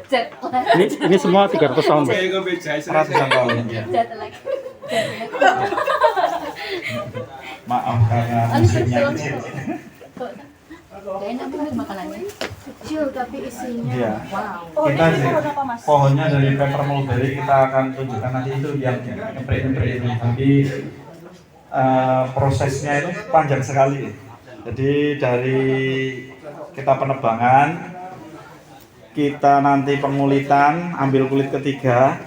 Jet lag. Ini semua 300 tahun, Mas. Ratusan tahun. Jet lag. Maaf karena musiknya kecil. Enak banget makanannya. Kecil tapi isinya. Iya. Wow. Kita sih pohonnya dari pepper mulberry kita akan tunjukkan nanti itu yang ngeprik-ngeprik itu. Tapi prosesnya itu panjang sekali. Jadi dari kita penebangan, kita nanti pengulitan, ambil kulit ketiga,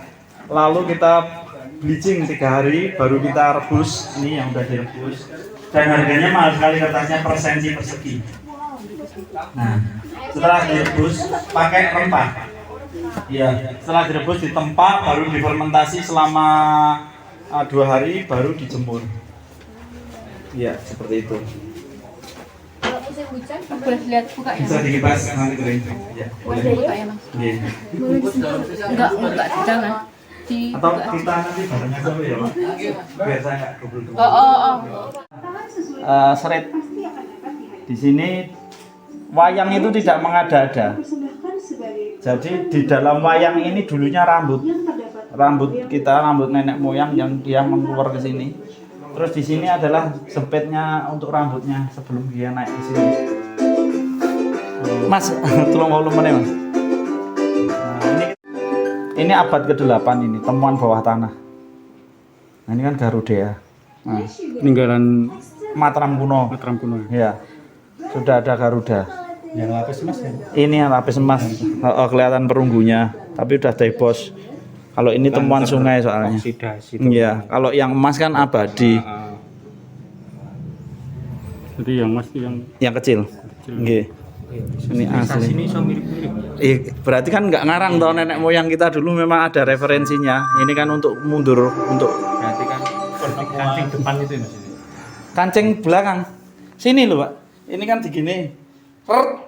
lalu kita bleaching 3 hari, baru kita rebus. Ini yang udah direbus. Dan harganya mahal sekali, kertasnya per senti persegi. Nah, setelah direbus pakai rempah. Iya, setelah direbus ditempa, baru difermentasi selama 2 hari, baru dijemur. Iya, seperti itu. Kalau musim hujan, boleh lihat buka ya? Bisa dikipas nanti kering. Iya. Boleh buka ya, Mas? Iya. Enggak, jangan. Atau kita nanti barengnya dulu ya, Pak. Biar saya nggak double-double. Oh. Seret. Di sini wayang itu tidak mengada-ada. Jadi di dalam wayang ini dulunya rambut kita, rambut nenek moyang yang dia mengeluar ke sini. Terus di sini adalah sempitnya untuk rambutnya sebelum dia naik ke sini. Mas, tolong mau meneh, Mas. Nah, ini abad ke-8 ini, temuan bawah tanah. Nah, ini kan Garuda. Nah, Peninggalan Mataram kuno. Mataram kuno. Ya. Sudah ada Garuda. Yang lapis emas ya? Ini yang lapis emas. Kelihatan perunggunya, tapi udah debos. Kalau ini temuan sungai soalnya. Oksidasi. Iya, kalau yang emas kan abadi. Jadi yang emas itu yang Yang kecil. Nggih. Ini asli. ini so mirip-mirip. Berarti kan nggak ngarang toh nenek moyang kita dulu memang ada referensinya. Ini kan untuk mundur untuk Berarti kan kancing depan itu ya, Mas ini. kancing belakang. Sini loh, Pak. Ini kan digini.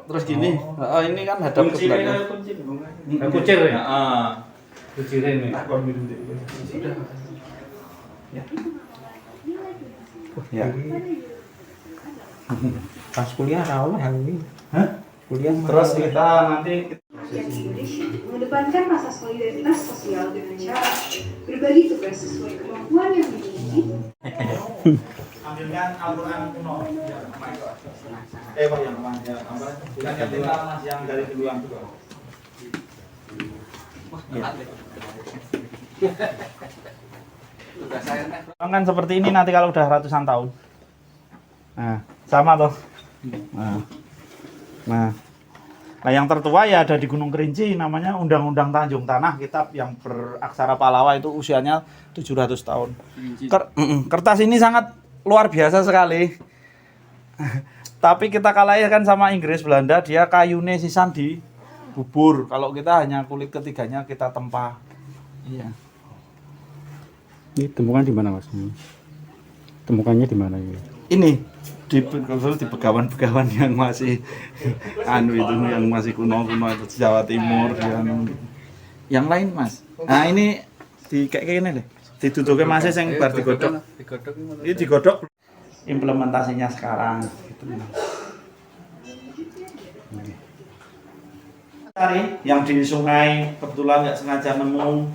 Terus gini. Oh, ini kan hadap ke belakang. Kucir ya? Heeh. Kucir ini. Ya. Pas kuliah awal yang ini. Hah? Kuliah Terus kita nanti yang Indonesia mengedepankan rasa solidaritas sosial dengan cara berbagi tugas sesuai kemampuan yang dimiliki. ambilkan Al-Quran kuno. Pak yang kemana? Ya, apa? Yang kita Mas yang dari duluan. Kan seperti ini nanti kalau udah ratusan tahun. Nah, sama toh. Nah, yang tertua ya ada di Gunung Kerinci, namanya Undang-Undang Tanjung Tanah, kitab yang beraksara Pallawa itu usianya 700 tahun. Kertas ini sangat luar biasa sekali. Tapi kita kalahkan sama Inggris Belanda, dia kayune sisan di bubur. Kalau kita hanya kulit ketiganya kita tempa. Iya. Ini temukan di mana, Mas? Temukannya di mana ini? Ini di begawan-begawan yang masih itu yang masih kuno-kuno itu di Jawa Timur yang lain, Mas. Nah, ini di kayak gini deh. Diduduknya masih yang bar digodok. Ini digodok implementasinya sekarang gitu. Cari yang di sungai kebetulan nggak sengaja nemu.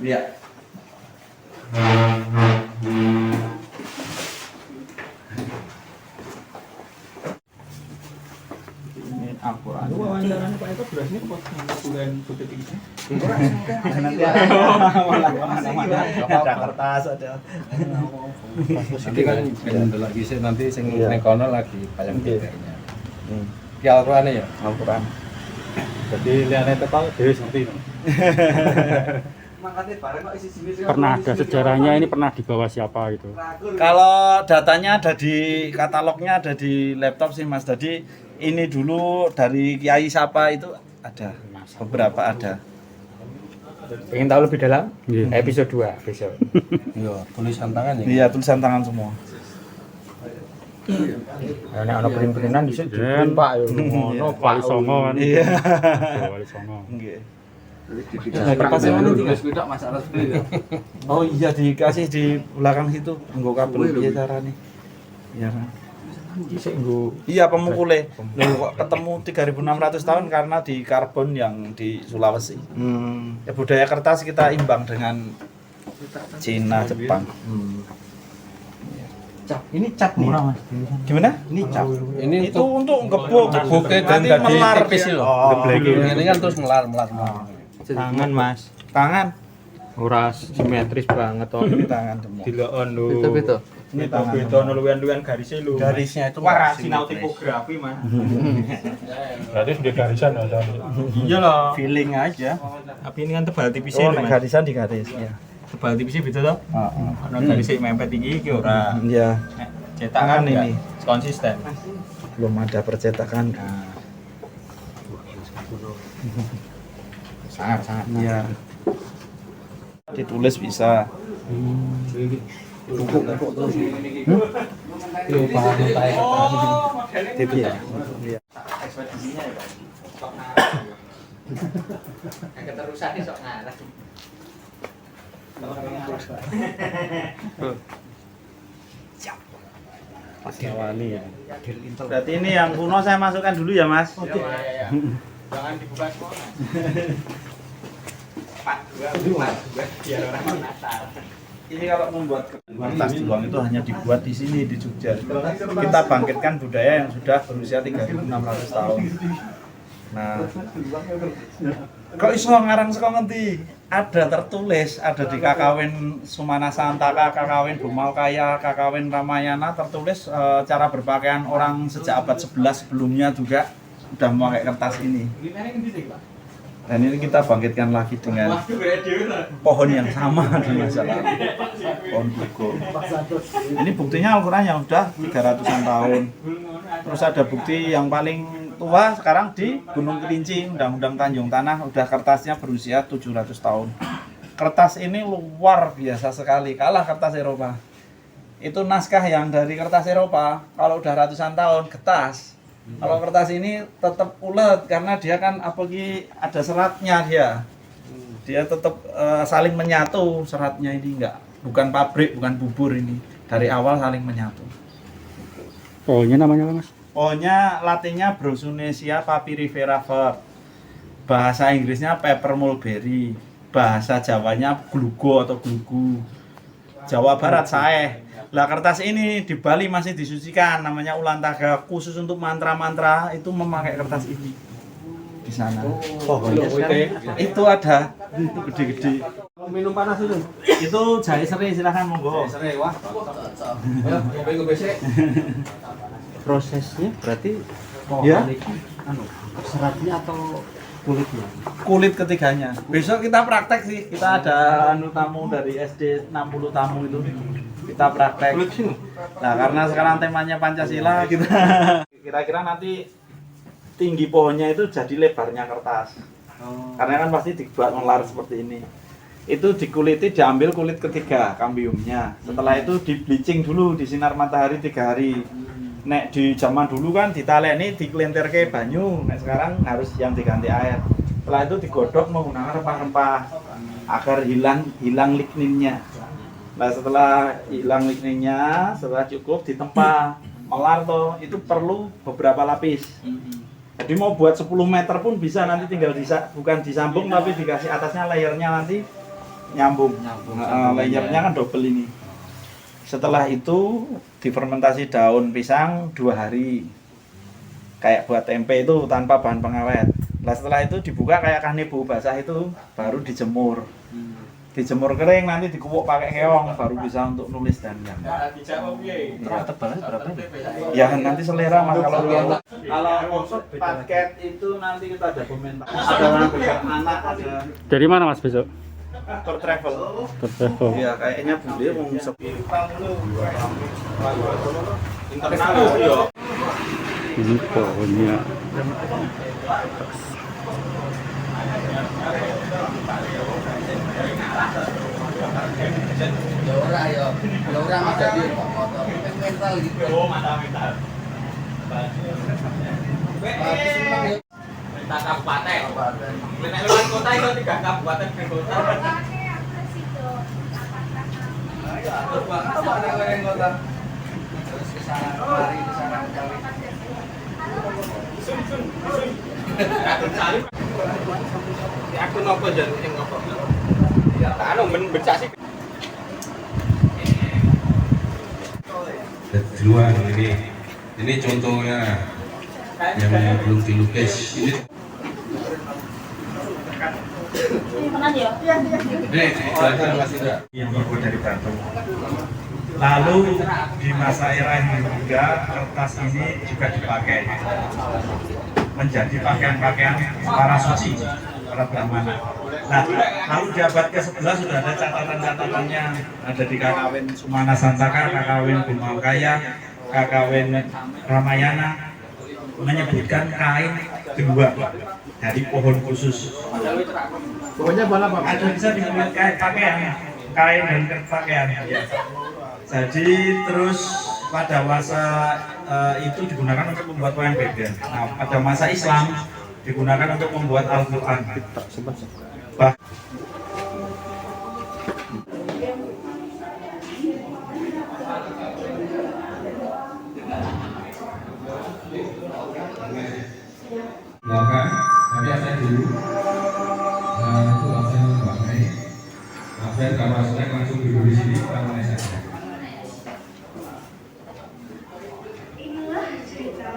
Iya. Al-Quran. Wawancaranya Pak Eko berasnya apa? Bulan putih ini. Nanti ada kertas ada. Nanti kan lagi nanti sing ning kono lagi payung bedanya. Ki Al-Qur'an ya? Al-Quran. Jadi liane tepal dhewe ngerti. Pernah ada sejarahnya, ini pernah dibawa siapa gitu? Kalau datanya ada di katalognya, ada di laptop sih, Mas. Jadi ini dulu dari Kiai siapa itu ada, beberapa ada. Pengen tahu lebih dalam? Iya. Episode 2 besok. Iya, tulisan tangan ya. Iya, tulisan tangan semua. Nek ana print-printan dhisik diprint Pak yo. Ngono Wali Songo kan. Iya. Wali Songo. Nggih. Pas mana tidak masalah seperti itu. Oh iya, dikasih di belakang situ, nggo kabel piye carane. Iya kan. Dhisik nggo Iya pemukule. Loh kok ketemu 3.600 tahun karena di karbon yang di Sulawesi. Ya, budaya kertas kita imbang dengan Cina, Jepang. Ini cat nih. Gimana? Ini cat. Ini itu untuk gebuk. Gebuknya dan Nanti jadi melar tipis dia. loh. Gebleki. Ini kan terus melar. Tangan Mas. Tangan. Ora simetris banget toh. Ini tangan semua. Diloon lho. Beda-beda. Ini tangan. Beda luwen-luwen garisnya lho. Garisnya itu Wah, nggak sinau simetris. tipografi Mas. Berarti sudah garisan ya. Iya loh. Feeling aja. Tapi ini kan tebal tipisnya Oh, lho, nek Mas. garisan di garis. Iya. Tebal tipisnya beda toh. Ana garisnya mempet iki ora. Iya. Nek cetakan Tangan ini. ini konsisten. Belum ada percetakan. Sangat. Iya. Ditulis bisa. Tipe ya. Iya. Keterusan sok ngarah. Wani ya. Berarti ini yang kuno saya masukkan dulu ya, Mas. Jangan dibuka semua. Pak, biar orang penasaran. Ini kalau membuat kertas Diluang itu hanya dibuat di sini di Jogja. Kita bangkitkan budaya yang sudah berusia 3.600 tahun. Nah, kok iso ngarang saka ngendi? Ada tertulis, ada di Kakawin Sumana Santaka, Kakawin Bumalkaya, Kakawin Ramayana tertulis cara berpakaian orang sejak abad 11 sebelumnya juga sudah memakai kertas ini. Dan ini kita bangkitkan lagi dengan pohon yang sama di masa lalu, pohon bugo. Ini buktinya Al-Quran yang sudah 300-an tahun. Terus ada bukti yang paling tua sekarang di Gunung Kerinci, Undang-Undang Tanjung Tanah, udah kertasnya berusia 700 tahun. Kertas ini luar biasa sekali, kalah kertas Eropa. Itu naskah yang dari kertas Eropa, kalau udah ratusan tahun, getas. Kalau kertas ini tetap ulet karena dia kan apalagi ada seratnya dia tetap saling menyatu seratnya ini bukan pabrik, bukan bubur ini, dari awal saling menyatu. Pohonnya namanya apa Mas? Pohonnya latinnya Brosunesia papyrifera Var. Bahasa Inggrisnya pepper mulberry. Bahasa Jawanya glugo atau glugu. Jawa Barat saeh. Lah kertas ini di Bali masih disucikan, namanya Ulantaga, khusus untuk mantra-mantra itu memakai kertas ini di sana. Itu ada, itu gede-gede. Minum panas itu. Itu jahe serai, silahkan monggo. Wah. Ngopi sih. prosesnya berarti Ya. seratnya atau kulitnya? Kulit ketiganya. Besok kita praktek sih. Kita ada tamu dari SD 60 tamu itu. Kita praktek. Nah, karena sekarang temanya Pancasila, kita kira-kira nanti tinggi pohonnya itu jadi lebarnya kertas. Karena kan pasti dibuat melar seperti ini. Itu dikuliti, diambil kulit ketiga, kambiumnya. Setelah itu di bleaching dulu di sinar matahari 3 hari. Nek di zaman dulu kan ditaleni, dikelintirke banyu. Nek sekarang harus yang diganti air. Setelah itu digodok menggunakan rempah-rempah agar hilang ligninnya. Nah, setelah hilang ligninnya, setelah cukup ditempa, melar toh, itu perlu beberapa lapis. Jadi mau buat 10 meter pun bisa, nanti tinggal bukan disambung tapi dikasih atasnya layernya nanti nyambung. Layernya kan double ini. Setelah itu difermentasi daun pisang 2 hari. Kayak buat tempe itu tanpa bahan pengawet. Nah, setelah itu dibuka kayak kanebo basah itu baru dijemur. Dijemur kering nanti dikuwuk pakai keong baru bisa untuk nulis dan yang. Tebalnya berapa ini? Ya nanti selera Mas kalau untuk paket itu nanti kita ada komentar. Ada anak ada Dari mana Mas besok? tour travel. Tertevo. Iya kayaknya bule mau sepi. Internal ya. Ini pohonnya. Ya ora ada di motor mental gitu. Oh, mantap. Minta kabupaten. Nek luar kota itu 3 kabupaten per kota. Aku nopo jan yang nopo. Ya, anu becak sih. Di luar ini contohnya yang belum dilukis ini. Yang terbuat dari batu. Lalu di masa era Hindu juga kertas ini juga dipakai menjadi pakaian-pakaian para suci, para brahmana. Nah, lalu di abad ke-11 sudah ada catatan-catatannya, ada di Kakawin Sumana Santaka, Kakawin Bhimakaya, Kakawin Ramayana, menyebutkan kain dua dari pohon khusus. Pokoknya bola apa? Ada bisa dibuat kain dan pakaian. Jadi terus pada masa itu digunakan untuk membuat wayang beber. Nah, pada masa Islam digunakan untuk membuat Al-Quran. Silakan, nanti saya dulu. Itu langsung membangkai. Saya kalau saya langsung duduk di sini, ramai saja. Inilah cerita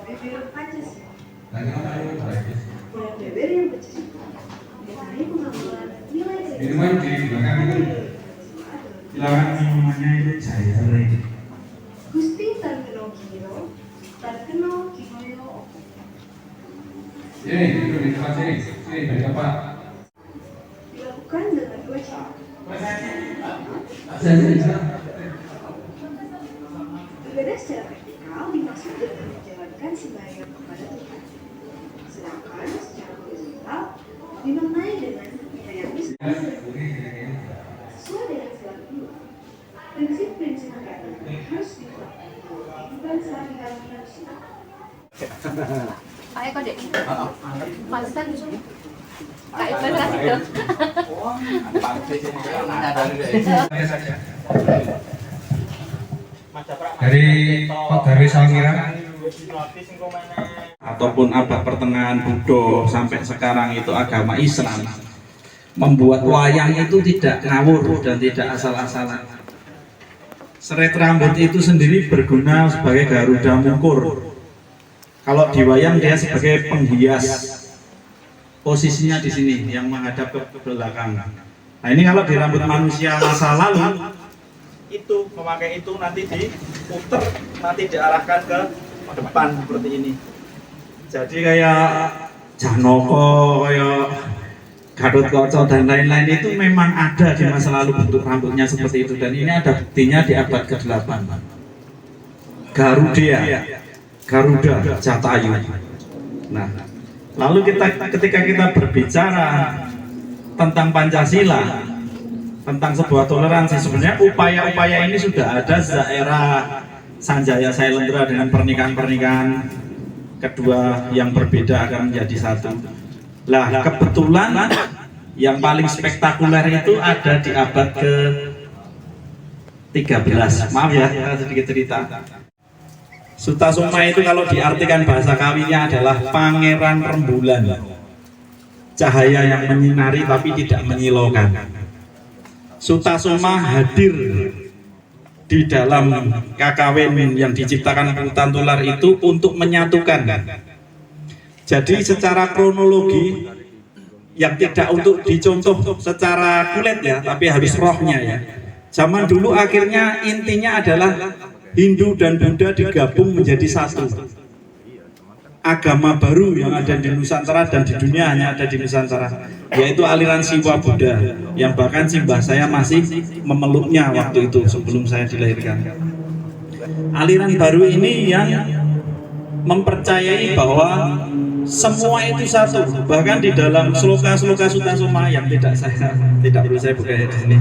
beber Pancasila. Lagi apa itu? Wayang beber yang bercerita mengenai pengalaman nilai Minuman di belakang itu. Silakan minumannya itu Jaya lagi. Gusti Tarkeno Kiro, Tarkeno Kimoyo. Ini duduk di tempat sini. Sini dari apa? Dilakukan dengan dua cara. Ibadah secara vertikal dimaksud dengan menjalankan sembahyang kepada Tuhan. Sedangkan secara horizontal dimaknai dengan menyayangi sesuai dengan sila kedua. Prinsip-prinsip agama harus diterapkan dalam kehidupan sehari-hari manusia. Pak Eko dek. Pantesan di sini. Kak Iqbal kasih dong. Dari Pak Darwis Salngira. Ataupun abad pertengahan Buddha sampai sekarang itu agama Islam, membuat wayang itu tidak ngawur dan tidak asal-asalan. Serait rambut itu sendiri berguna sebagai garuda mungkur. Kalau di wayang dia sebagai penghias, posisinya di sini yang menghadap ke belakang. Nah ini kalau di rambut manusia masa lalu itu memakai itu nanti diputer, nanti diarahkan ke depan seperti ini. Jadi kayak Janoko, kayak Gathotkaca dan lain-lain itu memang ada di masa lalu bentuk rambutnya seperti itu, dan ini ada buktinya di abad ke-8. Garuda Jatayu. Nah, lalu ketika kita berbicara tentang Pancasila, tentang sebuah toleransi, sebenarnya upaya-upaya ini sudah ada sejak era Sanjaya Sailendra dengan pernikahan kedua yang berbeda akan menjadi satu. Lah, kebetulan yang paling spektakuler itu ada di abad ke-13. Maaf ya, sedikit cerita. Sutasoma itu kalau diartikan bahasa kawinya adalah pangeran rembulan, cahaya yang menyinari tapi tidak menyilaukan. Sutasoma hadir di dalam kakawin yang diciptakan Puntan Tular itu untuk menyatukan. Jadi secara kronologi yang tidak untuk dicontoh secara kulit ya, tapi harus rohnya ya. Zaman dulu akhirnya intinya adalah Hindu dan Buddha digabung menjadi satu. Agama baru yang ada di Nusantara dan di dunia hanya ada di Nusantara, yaitu aliran Siwa Buddha, yang bahkan simbah saya masih memeluknya waktu itu sebelum saya dilahirkan. Aliran baru ini yang mempercayai bahwa semua itu satu. Bahkan di dalam sloka-sloka Sutasoma yang tidak perlu saya buka di sini,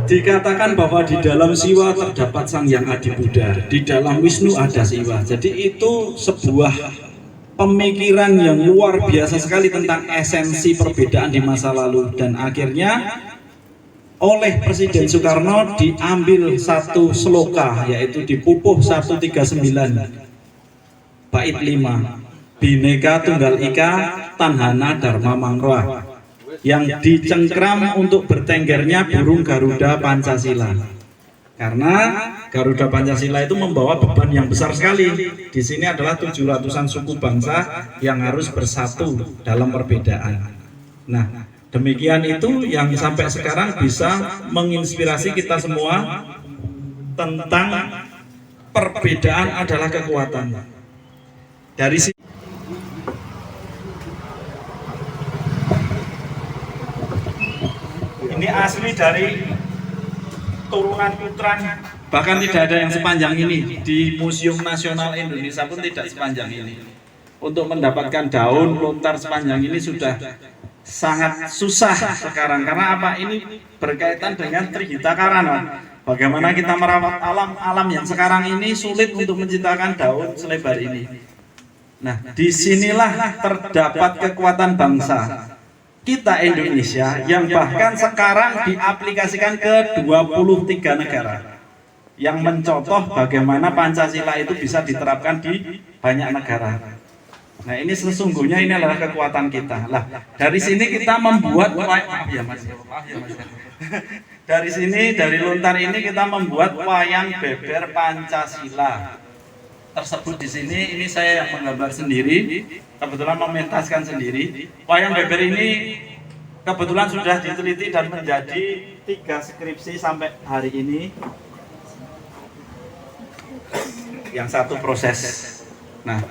dikatakan bahwa di dalam Siwa terdapat Sang Yang Adi Buddha, di dalam Wisnu ada Siwa. Jadi itu sebuah pemikiran yang luar biasa sekali tentang esensi perbedaan di masa lalu, dan akhirnya oleh Presiden Soekarno diambil satu sloka, yaitu di Pupuh 139 bait 5, Bhinneka Tunggal Ika Tanhana Dharma Mangroa, yang dicengkram untuk bertenggernya burung Garuda Pancasila. Karena Garuda Pancasila itu membawa beban yang besar sekali. Di sini adalah 700-an suku bangsa yang harus bersatu dalam perbedaan. Nah, demikian itu yang sampai sekarang bisa menginspirasi kita semua tentang perbedaan adalah kekuatan. Dari sini ini asli dari turunan Putran, bahkan tidak ada yang sepanjang ini. Di Museum Nasional Indonesia pun tidak sepanjang ini. Untuk mendapatkan daun lontar sepanjang ini sudah sangat susah sekarang. Karena apa? Ini berkaitan dengan Trihita Karana. Bagaimana kita merawat alam yang sekarang ini sulit untuk menciptakan daun selebar ini. Nah, disinilah terdapat kekuatan bangsa kita Indonesia yang bahkan sekarang diaplikasikan ke 23 negara, yang mencontoh bagaimana Pancasila itu bisa diterapkan di banyak negara. Nah, ini sesungguhnya ini adalah kekuatan kita. Lah, dari sini kita membuat dari sini, dari lontar ini kita membuat wayang beber Pancasila tersebut. Di sini ini saya yang menggambar sendiri, kebetulan mementaskan sendiri. Wayang beber ini kebetulan sudah diteliti dan menjadi 3 skripsi sampai hari ini. Yang satu proses. Nah,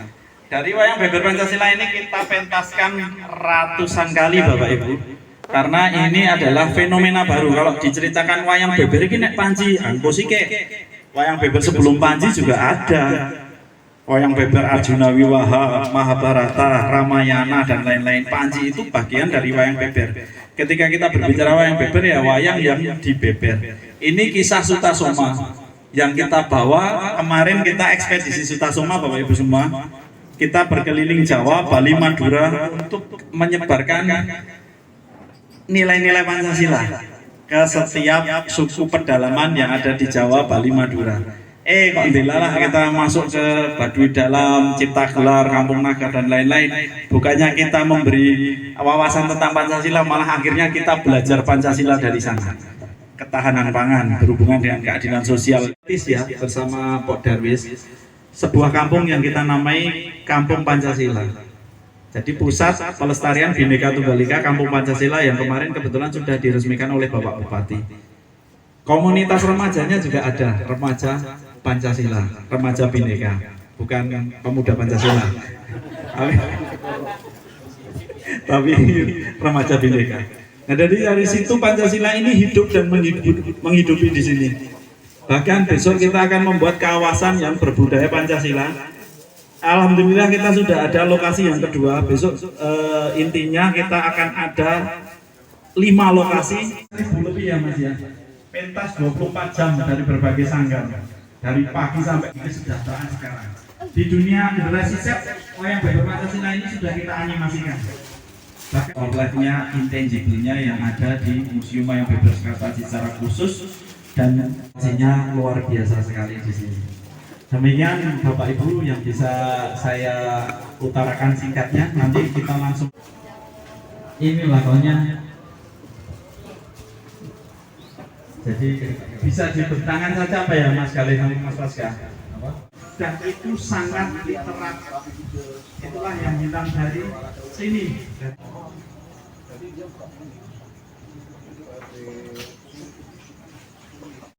dari wayang beber Pancasila ini kita pentaskan ratusan kali Bapak Ibu. Karena ini adalah fenomena baru. Kalau diceritakan wayang beber ini nek Panji Angkosike. Wayang beber sebelum Panji juga ada. Wayang beber Arjuna Wiwaha, Mahabharata, Ramayana dan lain-lain. Panji itu bagian dari wayang beber. Ketika kita berbicara wayang beber ya wayang yang dibeber. Ini kisah Sutasoma yang kita bawa kemarin, kita ekspedisi Sutasoma Bapak Ibu semua. Kita berkeliling Jawa, Bali, Madura untuk menyebarkan nilai-nilai Pancasila ke setiap suku pedalaman yang ada di Jawa, Bali, Madura. Kok dilalah kita masuk ke Baduy Dalam, Cipta Gelar, Kampung Naga dan lain-lain. Bukannya kita memberi wawasan tentang Pancasila, malah akhirnya kita belajar Pancasila dari sana. Ketahanan pangan berhubungan dengan keadilan sosial. Ya, bersama Pak Darwis, sebuah kampung yang kita namai Kampung Pancasila. Jadi pusat pelestarian Bhinneka Tunggal Ika Kampung Pancasila yang kemarin kebetulan sudah diresmikan oleh Bapak Bupati. Komunitas remajanya juga ada, remaja Pancasila, remaja Bhinneka, bukan pemuda Pancasila, tapi remaja Bhinneka. Nah, dari situ Pancasila ini hidup dan menghidupi di sini. Bahkan besok kita akan membuat kawasan yang berbudaya Pancasila. Alhamdulillah kita sudah ada lokasi yang kedua. Besok intinya kita akan ada 5 lokasi. 1000 lebih ya Mas ya. Pentas 24 jam dari berbagai sanggar. Dari pagi sampai kesejahteraan sekarang. Di dunia generasi Z, wayang beber Pancasila ini sudah kita animasikan. Bahkan outletnya, intangible-nya yang ada di Museum Wayang Beber Sekartaji secara khusus dan hasilnya luar biasa sekali di sini. Demikian Bapak Ibu yang bisa saya utarakan singkatnya. Nanti kita langsung ini lakonnya. Jadi bisa dibentangan saja apa ya Mas Galih sama Mas Pasca. Dan itu sangat literat. Itulah yang hilang dari sini.